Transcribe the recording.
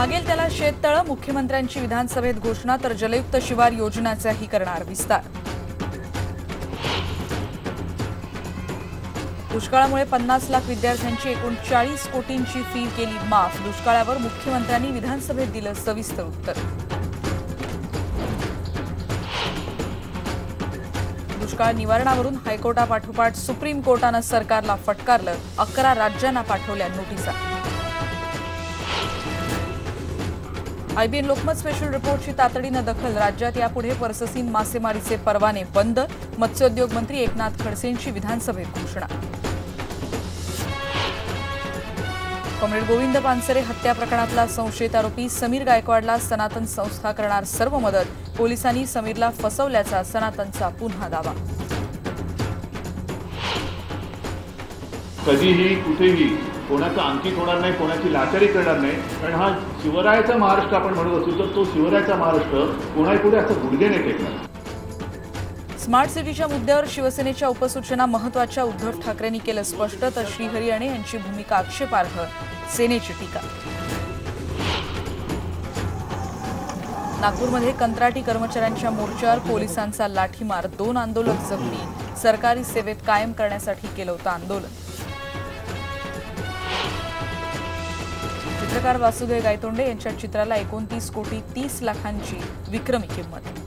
मागेल त्याला शेततळं, मुख्यमंत्र्यांची विधानसभेत घोषणा, तर जलयुक्त शिवार योजनाचाही करणार विस्तार। दुष्काळामुळे 50 लाख विद्यार्थ्यांची एकूण 40 कोटींची फी केली माफ। दुष्काळावर मुख्यमंत्र्यांनी विधानसभेत दिलं सविस्तर उत्तर। दुष्काळ निवारणावरून हायकोर्टापाठोपाठ सुप्रीम कोर्टानं सरकारला फटकारलं, 11 राज्यांना पाठवल्या नोटिसा। आयबीएन लोकमत स्पेशल रिपोर्टची तातडीनं दखल, राज्यात यापुढे परससीन मासेमारीचे परवाने बंद। मत्स्योद्योग मंत्री एकनाथ खडसेंची विधानसभेत घोषणा। कॉम्रेड गोविंद पानसरे हत्या प्रकरणातला संशयित आरोपी समीर गायकवाडला सनातन संस्था करणार सर्व मदत। पोलिसांनी समीरला फसवल्याचा सनातनचा पुन्हा दावा। कधीही कुठेही कोणाचं अंकित होणार नाही, कोणाची लाचारी करणार नाही, कारण हा शिवरायाचा महाराष्ट्र आपण म्हणत असू तर तो शिवरायाचा महाराष्ट्र कोणापुढे असं गुडघे नाही टेकणार। स्मार्ट सिटीच्या मुद्द्यावर शिवसेनेच्या उपसूचना महत्त्वाच्या, उद्धव ठाकरेंनी केलं स्पष्ट, तर श्रीहरी अणे यांची भूमिका आक्षेपार्ह, सेनेची टीका। नागपूरमध्ये कंत्राटी कर्मचाऱ्यांच्या मोर्चावर पोलिसांचा लाठीमार, 2 आंदोलक जखमी। सरकारी सेवेत कायम करण्यासाठी केलं होतं आंदोलन। चित्रकार वासुदेव गायतोंडे यांच्या चित्राला 29 कोटी 30 लाखांची विक्रमी किंमत।